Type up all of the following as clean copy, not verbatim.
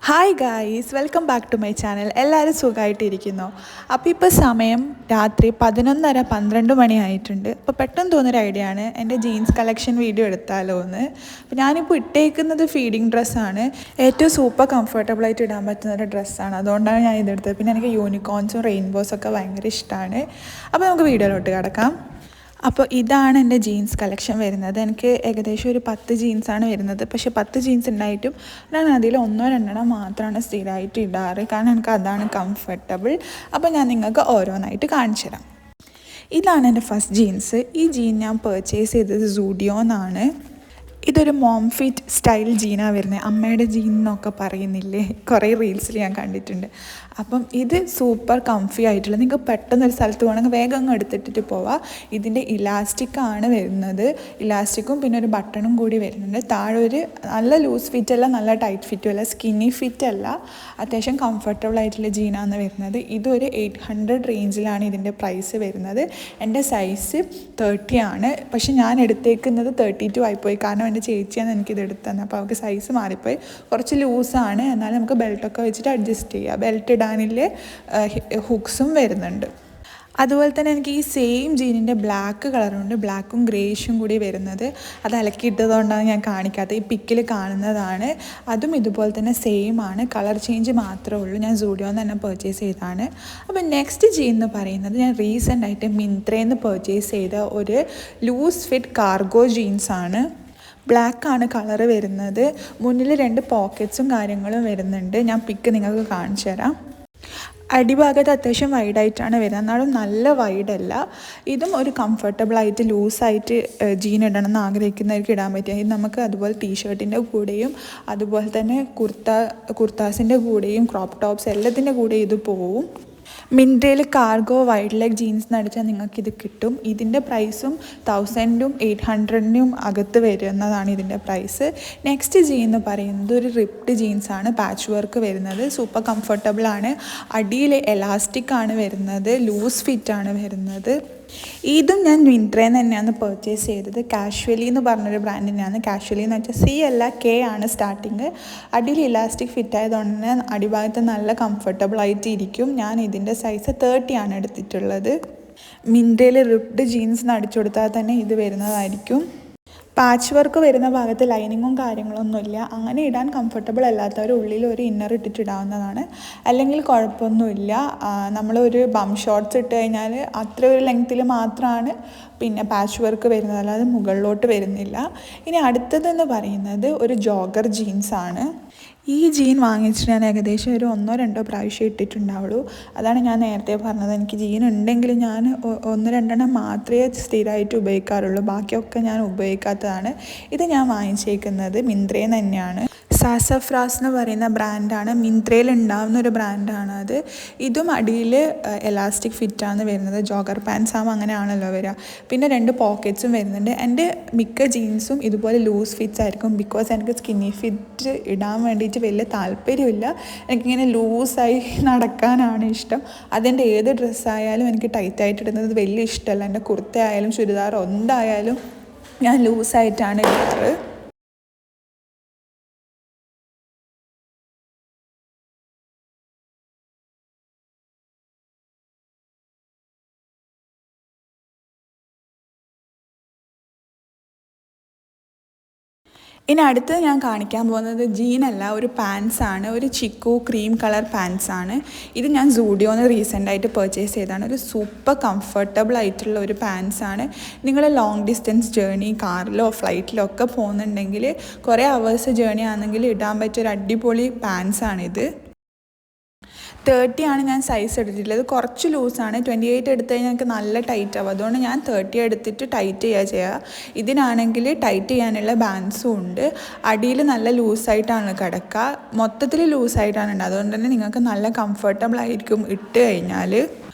Hi guys, welcome back to my channel. എല്ലാവരും സുഖമായിട്ടിരിക്കുന്നു. അപ്പോൾ ഇപ്പോൾ സമയം രാത്രി 11:30 മണി ആയിട്ടുണ്ട്. അപ്പോൾ പെട്ടെന്ന് തോന്നിയൊരു ഐഡിയ ആണ് എൻ്റെ ജീൻസ് കളക്ഷൻ വീഡിയോ എടുത്താലോ എന്ന്. അപ്പോൾ ഞാനിപ്പോൾ ഇട്ടേക്കുന്നത് ഫീഡിങ് ഡ്രസ്സാണ്. ഏറ്റവും സൂപ്പർ കംഫർട്ടബിളായിട്ട് ഇടാൻ പറ്റുന്ന ഒരു ഡ്രസ്സാണ്. അതുകൊണ്ടാണ് ഞാൻ ഇതെടുത്തത്. പിന്നെ എനിക്ക് യൂണിക്കോൺസും റെയിൻബോസൊക്കെ ഭയങ്കര ഇഷ്ടമാണ്. അപ്പോൾ നമുക്ക് വീഡിയോയിലോട്ട് കിടക്കാം. അപ്പോൾ ഇതാണ് എൻ്റെ ജീൻസ് കളക്ഷൻ വരുന്നത്. എനിക്ക് ഏകദേശം ഒരു 10 ജീൻസാണ് വരുന്നത്. പക്ഷേ 10 ജീൻസ് ഉണ്ടായിട്ടും ഞാൻ അതിൽ ഒന്നോ രണ്ടെണ്ണം മാത്രമാണ് സ്ഥിരമായിട്ട് ഇടാറ്. കാരണം എനിക്ക് അതാണ് കംഫർട്ടബിൾ. അപ്പോൾ ഞാൻ നിങ്ങൾക്ക് ഓരോന്നായിട്ട് കാണിച്ചു തരാം. ഇതാണ് എൻ്റെ ഫസ്റ്റ് ജീൻസ്. ഈ ജീൻ ഞാൻ പർച്ചേസ് ചെയ്തത് സൂഡിയോന്നാണ്. ഇതൊരു മോം ഫിറ്റ് സ്റ്റൈൽ ജീനാണ് വരുന്നത്. അമ്മയുടെ ജീൻ എന്നൊക്കെ പറയുന്നില്ലേ, കുറേ റീൽസിൽ ഞാൻ കണ്ടിട്ടുണ്ട്. അപ്പം ഇത് സൂപ്പർ കംഫി ആയിട്ടുള്ള, നിങ്ങൾക്ക് പെട്ടെന്നൊരു സ്ഥലത്ത് പോകണമെങ്കിൽ വേഗം അങ്ങ് എടുത്തിട്ടിട്ട് പോവാം. ഇതിൻ്റെ ഇലാസ്റ്റിക്കാണ് വരുന്നത്. ഇലാസ്റ്റിക്കും പിന്നെ ഒരു ബട്ടണും കൂടി വരുന്നുണ്ട്. താഴെ ഒരു നല്ല ലൂസ് ഫിറ്റ് അല്ല, നല്ല ടൈറ്റ് ഫിറ്റും അല്ല, സ്കിന്നി ഫിറ്റ് അല്ല, അത്യാവശ്യം കംഫർട്ടബിൾ ആയിട്ടുള്ള ജീനാണ് വരുന്നത്. ഇതൊരു 800 റേഞ്ചിലാണ് ഇതിൻ്റെ പ്രൈസ് വരുന്നത്. എൻ്റെ സൈസ് 30 ആണ്. പക്ഷെ ഞാൻ എടുത്തേക്കുന്നത് 32 ആയിപ്പോയി. കാരണം എൻ്റെ ചേച്ചിയാണ് എനിക്കിത് എടുത്തു തന്നെ. അപ്പോൾ അവർക്ക് സൈസ് മാറിപ്പോയി. കുറച്ച് ലൂസാണ്, എന്നാലും നമുക്ക് ബെൽറ്റൊക്കെ വെച്ചിട്ട് അഡ്ജസ്റ്റ് ചെയ്യാം. ബെൽറ്റ് ഇടാനിൽ ഹുക്സും വരുന്നുണ്ട്. അതുപോലെ തന്നെ എനിക്ക് ഈ സെയിം ജീനിൻ്റെ ബ്ലാക്ക് കളറുണ്ട്, ബ്ലാക്കും ഗ്രേഷും കൂടി വരുന്നത്. അത് അലക്കിയിട്ടതുകൊണ്ടാണ് ഞാൻ കാണിക്കാത്തത്. ഈ പിക്കിൽ കാണുന്നതാണ്. അതും ഇതുപോലെ തന്നെ സെയിം ആണ്, കളർ ചേഞ്ച് മാത്രമേ ഉള്ളൂ. ഞാൻ സൂഡിയോന്ന് തന്നെ പർച്ചേസ് ചെയ്തതാണ്. അപ്പോൾ നെക്സ്റ്റ് ജീൻ എന്ന് പറയുന്നത് ഞാൻ റീസെൻ്റ് ആയിട്ട് മിന്ത്രയിൽ നിന്ന് പർച്ചേസ് ചെയ്ത ഒരു ലൂസ് ഫിറ്റ് കാർഗോ ജീൻസാണ്. ബ്ലാക്കാണ് കളറ് വരുന്നത്. മുന്നിൽ 2 പോക്കറ്റ്സും കാര്യങ്ങളും വരുന്നുണ്ട്. ഞാൻ പിക്ക് നിങ്ങൾക്ക് കാണിച്ചു തരാം. അടിഭാഗത്ത് അത്യാവശ്യം വൈഡായിട്ടാണ് വരുന്നത്, എന്നാലും നല്ല വൈഡല്ല. ഇതും ഒരു കംഫർട്ടബിളായിട്ട് ലൂസായിട്ട് ജീൻ ഇടണം എന്ന് ആഗ്രഹിക്കുന്നവർക്ക് ഇടാൻ പറ്റുക. ഇത് നമുക്ക് അതുപോലെ ടീഷർട്ടിൻ്റെ കൂടെയും അതുപോലെ തന്നെ കുർത്താസിൻ്റെ കൂടെയും ക്രോപ്പ് ടോപ്സ് എല്ലാത്തിൻ്റെ കൂടെ ഇത് പോവും. മിന്ത്രയിൽ കാർഗോ വൈഡ് ലെഗ് ജീൻസ് എന്ന് അടിച്ചാൽ നിങ്ങൾക്കിത് കിട്ടും. ഇതിൻ്റെ പ്രൈസും 1000-ഉം 800-നും അകത്ത് വരുന്നതാണ് ഇതിൻ്റെ പ്രൈസ്. നെക്സ്റ്റ് ജീൻ എന്ന് പറയുന്നത് ഒരു റിപ്ഡ് ജീൻസാണ്, പാച്ച് വർക്ക് വരുന്നത്. സൂപ്പർ കംഫർട്ടബിളാണ്. അടിയിൽ എലാസ്റ്റിക് ആണ് വരുന്നത്, ലൂസ് ഫിറ്റാണ് വരുന്നത്. ഇതും ഞാൻ മിന്ത്രയിൽ നിന്ന് തന്നെയാണ് പർച്ചേസ് ചെയ്തത്. കാഷ്വലി എന്ന് പറഞ്ഞൊരു ബ്രാൻഡിനെയാണ്. കാഷ്വലി എന്ന് വെച്ചാൽ C അല്ല, K ആണ് സ്റ്റാർട്ടിങ്. അടിയിൽ ഇലാസ്റ്റിക് ഫിറ്റ് ആയതുകൊണ്ട് തന്നെ അടിഭാഗത്ത് നല്ല കംഫർട്ടബിളായിട്ട് ഇരിക്കും. ഞാൻ ഇതിൻ്റെ സൈസ് 30 ആണ് എടുത്തിട്ടുള്ളത്. മിന്ത്രയിൽ റിപ്ഡ് ജീൻസ് അടിച്ചു കൊടുത്താൽ തന്നെ ഇത് വരുന്നതായിരിക്കും. പാച്ച് വർക്ക് വരുന്ന ഭാഗത്ത് ലൈനിങ്ങും കാര്യങ്ങളൊന്നുമില്ല. അങ്ങനെ ഇടാൻ കംഫർട്ടബിൾ അല്ലാത്തവർ ഉള്ളിൽ ഒരു ഇന്നർ ഇട്ടിട്ടിടാവുന്നതാണ്. അല്ലെങ്കിൽ കുഴപ്പമൊന്നുമില്ല. നമ്മളൊരു ബം ഷോർട്ട്സ് ഇട്ട് കഴിഞ്ഞാൽ അത്ര ഒരു ലെങ്ത്തിൽ മാത്രമാണ് പിന്നെ പാച്ച് വർക്ക് വരുന്നത്, അല്ലാതെ മുകളിലോട്ട് വരുന്നില്ല. ഇനി അടുത്തതെന്ന് പറയുന്നത് ഒരു ജോഗർ ജീൻസാണ്. ഈ ജീൻ വാങ്ങിച്ചിട്ട് ഞാൻ ഏകദേശം ഒരു 1-2 പ്രാവശ്യം ഇട്ടിട്ടുണ്ടാവുള്ളൂ. അതാണ് ഞാൻ നേരത്തെ പറഞ്ഞത്, എനിക്ക് ജീൻ ഉണ്ടെങ്കിൽ ഞാൻ 1-2 മാത്രമേ സ്ഥിരമായിട്ട് ഉപയോഗിക്കാറുള്ളൂ. ബാക്കിയൊക്കെ ഞാൻ ഉപയോഗിക്കാത്തതാണ്. ഇത് ഞാൻ വാങ്ങിച്ചേക്കുന്നത് മിന്ത്രയിൽ നിന്ന് തന്നെയാണ്. സാസഫ്രാസ് എന്ന് പറയുന്ന ബ്രാൻഡാണ്. മിന്ത്രയിൽ ഉണ്ടാവുന്ന ഒരു ബ്രാൻഡാണ് അത്. ഇതും അടിയിൽ എലാസ്റ്റിക് ഫിറ്റാണ് വരുന്നത്. ജോഗർ പാൻസ് ആകുമ്പോൾ അങ്ങനെയാണല്ലോ വരിക. പിന്നെ 2 പോക്കറ്റ്സും വരുന്നുണ്ട്. എൻ്റെ മിക്ക ജീൻസും ഇതുപോലെ ലൂസ് ഫിറ്റ്സ് ആയിരിക്കും. ബിക്കോസ് എനിക്ക് സ്കിന്നി ഫിറ്റ് ഇടാൻ വേണ്ടിയിട്ട് വലിയ താല്പര്യമില്ല. എനിക്കിങ്ങനെ ലൂസായി നടക്കാനാണ് ഇഷ്ടം. അതെൻ്റെ ഏത് ഡ്രസ്സായാലും എനിക്ക് ടൈറ്റായിട്ട് ഇടുന്നത് വലിയ ഇഷ്ടമല്ല. എൻ്റെ കുർത്ത ആയാലും ചുരിദാറോ എന്തായാലും ഞാൻ ലൂസായിട്ടാണ് ഇടാറ്. ഇനി അടുത്തത് ഞാൻ കാണിക്കാൻ പോകുന്നത് ജീനല്ല, ഒരു പാൻസാണ്. ഒരു ചിക്കു ക്രീം കളർ പാൻസാണ്. ഇത് ഞാൻ സൂഡിയോന്ന് റീസെൻ്റായിട്ട് പർച്ചേസ് ചെയ്തതാണ്. ഒരു സൂപ്പർ കംഫർട്ടബിൾ ആയിട്ടുള്ള ഒരു പാൻസാണ്. നിങ്ങൾ ലോങ് ഡിസ്റ്റൻസ് ജേർണി കാറിലോ ഫ്ലൈറ്റിലോ ഒക്കെ പോകുന്നുണ്ടെങ്കിൽ, കുറേ അവേഴ്സ് ജേർണി ആണെങ്കിൽ ഇടാൻ പറ്റിയ ഒരു അടിപൊളി പാൻസാണിത്. 30 ആണ് ഞാൻ സൈസ് എടുത്തിട്ടുള്ളത്. കുറച്ച് ലൂസാണ്. 28 എടുത്തു കഴിഞ്ഞാൽ എനിക്ക് നല്ല ടൈറ്റ് ആവും. അതുകൊണ്ട് ഞാൻ 30 എടുത്തിട്ട് ടൈറ്റ് ചെയ്യുക. ഇതിനാണെങ്കിൽ ടൈറ്റ് ചെയ്യാനുള്ള ബാൻസും ഉണ്ട്. അടിയിൽ നല്ല ലൂസായിട്ടാണ് കിടക്കുക, മൊത്തത്തിൽ ലൂസായിട്ടാണ് ഉണ്ട്. അതുകൊണ്ട് തന്നെ നിങ്ങൾക്ക് നല്ല കംഫർട്ടബിൾ ആയിരിക്കും ഇട്ട് കഴിഞ്ഞാൽ.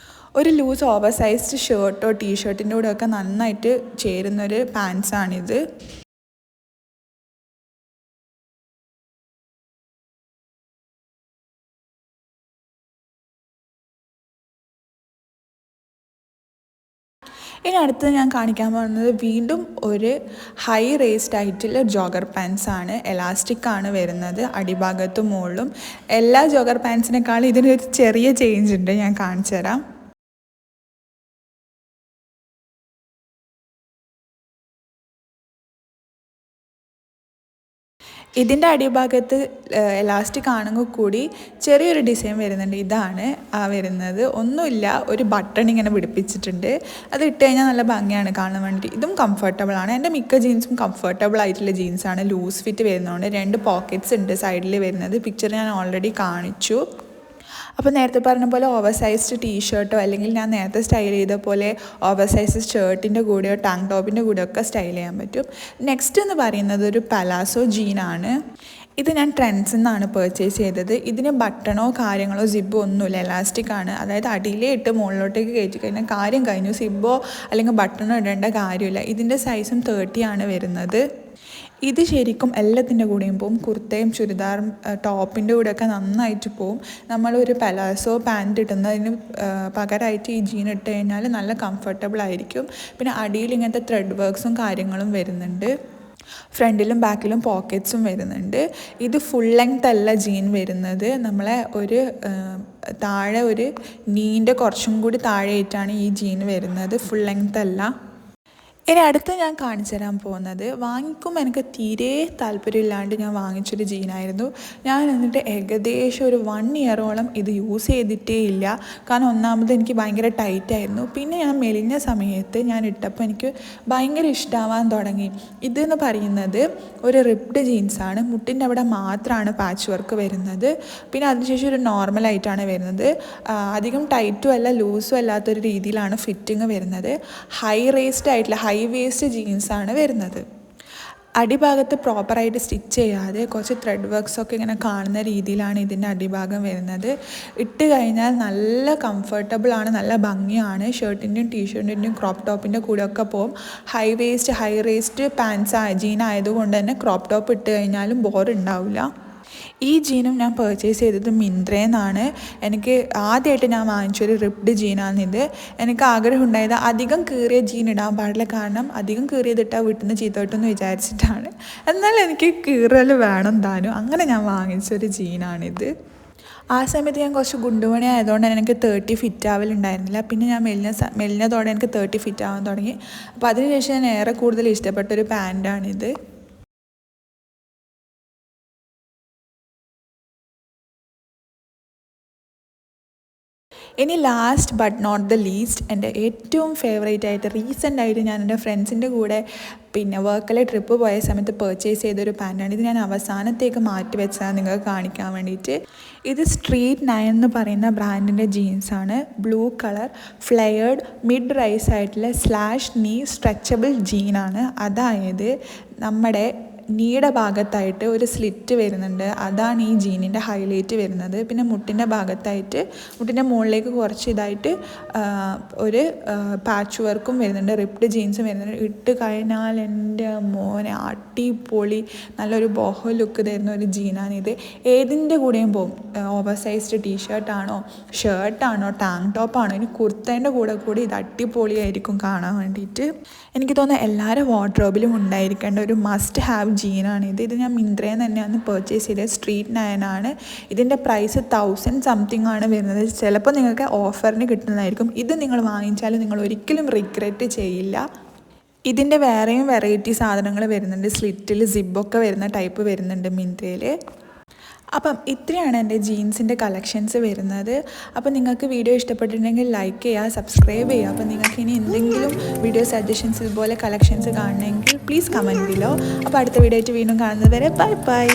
ഒരു ലൂസ് ഓവർ സൈസ്ഡ് ഷർട്ടോ ടീഷർട്ടിൻ്റെ കൂടെയൊക്കെ നന്നായിട്ട് ചേരുന്നൊരു പാൻസാണിത്. ഇനി അടുത്ത് ഞാൻ കാണിക്കാൻ പോകുന്നത് വീണ്ടും ഒരു ഹൈ റേസ്ഡ് ആയിട്ടുള്ള ജോഗർ പാൻസ് ആണ്. എലാസ്റ്റിക് ആണ് വരുന്നത് അടിഭാഗത്തും മുകളിലും. എല്ലാ ജോഗർ പാൻസിനേക്കാളും ഇതിനൊരു ചെറിയ ചേഞ്ച് ഉണ്ട്, ഞാൻ കാണിച്ചു തരാം. ഇതിൻ്റെ അടിഭാഗത്ത് എലാസ്റ്റിക് ആണെങ്കിൽ കൂടി ചെറിയൊരു ഡിസൈൻ വരുന്നുണ്ട്. ഇതാണ് വരുന്നത്. ഒന്നുമില്ല, ഒരു ബട്ടൺ ഇങ്ങനെ പിടിപ്പിച്ചിട്ടുണ്ട്. അത് ഇട്ട് കഴിഞ്ഞാൽ നല്ല ഭംഗിയാണ് കാണാൻ വേണ്ടിയിട്ട്. ഇതും കംഫർട്ടബിളാണ്. എൻ്റെ മിക്ക ജീൻസും കംഫർട്ടബിൾ ആയിട്ടുള്ള ജീൻസാണ്. ലൂസ് ഫിറ്റ് വരുന്നതുകൊണ്ട് 2 പോക്കറ്റ്സ് ഉണ്ട് സൈഡിൽ വരുന്നത്. പിക്ചർ ഞാൻ ഓൾറെഡി കാണിച്ചു. അപ്പോൾ നേരത്തെ പറഞ്ഞ പോലെ ഓവർ സൈസ്ഡ് ടീഷർട്ടോ അല്ലെങ്കിൽ ഞാൻ നേരത്തെ സ്റ്റൈൽ ചെയ്ത പോലെ ഓവർ സൈസ് ഷർട്ടിൻ്റെ കൂടെയോ ടാങ്ക് ടോപ്പിൻ്റെ കൂടെയോ ഒക്കെ സ്റ്റൈൽ ചെയ്യാൻ പറ്റും. നെക്സ്റ്റ് എന്ന് പറയുന്നത് ഒരു പലാസോ ജീനാണ്. ഇത് ഞാൻ ട്രെൻഡ്സിൽ നിന്നാണ് പർച്ചേസ് ചെയ്തത്. ഇതിന് ബട്ടണോ കാര്യങ്ങളോ സിബ്ബോ ഒന്നുമില്ല, എലാസ്റ്റിക് ആണ്. അതായത് അടിയിലേ ഇട്ട് മുകളിലോട്ടേക്ക് കയറ്റി കഴിഞ്ഞാൽ കാര്യം കഴിഞ്ഞു. സിബ്ബോ അല്ലെങ്കിൽ ബട്ടണോ ഇടേണ്ട കാര്യമില്ല. ഇതിൻ്റെ സൈസും 30 ആണ് വരുന്നത്. ഇത് ശരിക്കും എല്ലാത്തിൻ്റെ കൂടെയും പോവും. കുർത്തയും ചുരിദാറും ടോപ്പിൻ്റെ കൂടെയൊക്കെ നന്നായിട്ട് പോവും. നമ്മളൊരു പലാസോ പാൻറ്റ് ഇടുന്നതിന് പകരമായിട്ട് ഈ ജീൻ ഇട്ട് കഴിഞ്ഞാൽ നല്ല കംഫർട്ടബിൾ ആയിരിക്കും. പിന്നെ അടിയിൽ ഇങ്ങനത്തെ ത്രെഡ് വർക്ക്സും കാര്യങ്ങളും വരുന്നുണ്ട്. ഫ്രണ്ടിലും ബാക്കിലും പോക്കറ്റ്സും വരുന്നുണ്ട്. ഇത് ഫുൾ ലെങ്ത് അല്ല ജീൻ വരുന്നത്. നമ്മളെ ഒരു താഴെ ഒരു നീൻ്റെ കുറച്ചും കൂടി താഴെയായിട്ടാണ് ഈ ജീൻ വരുന്നത്. ഫുൾ ലെങ്ത് അല്ല. ഇനി അടുത്ത് ഞാൻ കാണിച്ചു തരാൻ പോകുന്നത് വാങ്ങിക്കുമ്പോൾ എനിക്ക് തീരെ താല്പര്യമില്ലാണ്ട് ഞാൻ വാങ്ങിച്ചൊരു ജീനായിരുന്നു. ഞാൻ എന്നിട്ട് ഏകദേശം ഒരു 1 ഇയറോളം ഇത് യൂസ് ചെയ്തിട്ടേ ഇല്ല. കാരണം ഒന്നാമത് എനിക്ക് ഭയങ്കര ടൈറ്റായിരുന്നു. പിന്നെ ഞാൻ മെലിഞ്ഞ സമയത്ത് ഞാൻ ഇട്ടപ്പോൾ എനിക്ക് ഭയങ്കര ഇഷ്ടമാവാൻ തുടങ്ങി. ഇതെന്ന് പറയുന്നത് ഒരു റിപ്ഡ് ജീൻസാണ്. മുട്ടിൻ്റെ അവിടെ മാത്രമാണ് പാച്ച് വർക്ക് വരുന്നത്. പിന്നെ അതിനുശേഷം ഒരു നോർമലായിട്ടാണ് വരുന്നത്. അധികം ടൈറ്റും അല്ല ലൂസും അല്ലാത്തൊരു രീതിയിലാണ് ഫിറ്റിങ് വരുന്നത്. ഹൈ റേസ്ഡ് ആയിട്ടുള്ള ഹൈ വേസ്റ്റ് ജീൻസാണ് വരുന്നത്. അടിഭാഗത്ത് പ്രോപ്പറായിട്ട് സ്റ്റിച്ച് ചെയ്യാതെ കുറച്ച് ത്രെഡ് വർക്ക്സൊക്കെ ഇങ്ങനെ കാണുന്ന രീതിയിലാണ് ഇതിൻ്റെ അടിഭാഗം വരുന്നത്. ഇട്ട് കഴിഞ്ഞാൽ നല്ല കംഫർട്ടബിളാണ്, നല്ല ഭംഗിയാണ്. ഷർട്ടിൻ്റെയും ടീഷർട്ടിൻ്റെയും ക്രോപ്പ് ടോപ്പിൻ്റെ കൂടെയൊക്കെ പോകും. ഹൈ റേസ്റ്റ് പാൻസ് ജീൻ ആയതുകൊണ്ട് തന്നെ ക്രോപ്പ് ടോപ്പ് ഇട്ട് കഴിഞ്ഞാലും ബോറുണ്ടാവില്ല. ഈ ജീനും ഞാൻ പർച്ചേസ് ചെയ്തത് മിന്ത്രയിൽ നിന്നാണ്. എനിക്ക് ആദ്യമായിട്ട് ഞാൻ വാങ്ങിച്ചൊരു റിപ്ഡ് ജീനാണിത്. എനിക്ക് ആഗ്രഹം ഉണ്ടായത് അധികം കീറിയ ജീൻ ഇടാൻ പാടില്ല, കാരണം അധികം കീറിയതിട്ടാൽ വീട്ടിൽ നിന്ന് ചീത്ത കിട്ടുമെന്ന് വിചാരിച്ചിട്ടാണ്. എന്നാൽ എനിക്ക് കീറൽ വേണം താനും. അങ്ങനെ ഞാൻ വാങ്ങിച്ചൊരു ജീനാണിത്. ആ സമയത്ത് ഞാൻ കുറച്ച് ഗുണ്ടുമണി ആയതുകൊണ്ട് തന്നെ എനിക്ക് 30 ഫിറ്റ് ആവലുണ്ടായിരുന്നില്ല. പിന്നെ ഞാൻ മെലിഞ്ഞതോടെ എനിക്ക് 30 ഫിറ്റ് ആവാൻ തുടങ്ങി. അപ്പോൾ അതിനുശേഷം ഞാൻ ഏറെ കൂടുതൽ ഇഷ്ടപ്പെട്ടൊരു പാൻറ്റാണിത്. ഇനി last but not the least, എൻ്റെ ഏറ്റവും ഫേവറേറ്റ് ആയിട്ട് റീസെൻ്റായിട്ട് ഞാൻ എൻ്റെ ഫ്രണ്ട്സിൻ്റെ കൂടെ പിന്നെ വർക്കല ട്രിപ്പ് പോയ സമയത്ത് പർച്ചേസ് ചെയ്തൊരു പാൻറ്റാണ്. ഇത് ഞാൻ അവസാനത്തേക്ക് മാറ്റി വെച്ചതാണ് നിങ്ങൾക്ക് കാണിക്കാൻ വേണ്ടിയിട്ട്. ഇത് സ്ട്രീറ്റ് 9 എന്ന് പറയുന്ന ബ്രാൻഡിൻ്റെ ജീൻസാണ്. Blue colour flared mid rise ആയിട്ടുള്ള സ്ലാഷ് നീ സ്ട്രെച്ചബിൾ ജീനാണ്. അതായത് നമ്മുടെ നീയുടെ ഭാഗത്തായിട്ട് ഒരു സ്ലിറ്റ് വരുന്നുണ്ട്. അതാണ് ഈ ജീനിൻ്റെ ഹൈലൈറ്റ് വരുന്നത്. പിന്നെ മുട്ടിൻ്റെ ഭാഗത്തായിട്ട് മുട്ടിൻ്റെ മുകളിലേക്ക് കുറച്ച് ഇതായിട്ട് ഒരു പാച്ച് വർക്കും വരുന്നുണ്ട്. റിപ്ഡ് ജീൻസും വരുന്നുണ്ട്. ഇട്ട് കഴിഞ്ഞാൽ എൻ്റെ മോനെ അടിപൊളി നല്ലൊരു ബോഹോ ലുക്ക് തരുന്ന ഒരു ജീനാണിത്. ഏതിൻ്റെ കൂടെയും പോകും. ഓവർ സൈസ്ഡ് ടീഷർട്ടാണോ ഷർട്ടാണോ ടാങ്ക് ടോപ്പാണോ ഇനി കുർത്തേൻ്റെ കൂടെ കൂടി ഇത് അടിപൊളിയായിരിക്കും കാണാൻ വേണ്ടിയിട്ട്. എനിക്ക് തോന്നുന്നു എല്ലാവരും വാർഡ്രോബിലും ഉണ്ടായിരിക്കേണ്ട ഒരു മസ്റ്റ് ഹാവ് ജീനാണിത്. ഇത് ഞാൻ മിന്ത്രയിൽ നിന്ന് തന്നെയാണ് പർച്ചേസ് ചെയ്തത്. സ്ട്രീറ്റ് 9 ആണ്. ഇതിൻ്റെ പ്രൈസ് 1000 സംതിങ് ആണ് വരുന്നത്. ചിലപ്പോൾ നിങ്ങൾക്ക് ഓഫറിന് കിട്ടുന്നതായിരിക്കും. ഇത് നിങ്ങൾ വാങ്ങിച്ചാൽ നിങ്ങൾ ഒരിക്കലും റിഗ്രറ്റ് ചെയ്യില്ല. ഇതിൻ്റെ വേറെയും വെറൈറ്റി സാധനങ്ങൾ വരുന്നുണ്ട്. സ്ലിറ്റിൽ സിബൊക്കെ വരുന്ന ടൈപ്പ് വരുന്നുണ്ട് മിന്ത്രയിൽ. അപ്പം ഇത്രയാണ് എൻ്റെ ജീൻസിൻ്റെ കളക്ഷൻസ് വരുന്നത്. അപ്പോൾ നിങ്ങൾക്ക് വീഡിയോ ഇഷ്ടപ്പെട്ടിട്ടുണ്ടെങ്കിൽ ലൈക്ക് ചെയ്യുക, സബ്സ്ക്രൈബ് ചെയ്യുക. അപ്പോൾ നിങ്ങൾക്ക് ഇനി എന്തെങ്കിലും വീഡിയോ സജഷൻസ് ഇതുപോലെ കളക്ഷൻസ് കാണണമെങ്കിൽ പ്ലീസ് കമൻറ്റ് ബിലോ. അപ്പോൾ അടുത്ത വീഡിയോ ആയിട്ട് വീണ്ടും കാണുന്നത് വരെ ബൈ ബൈ.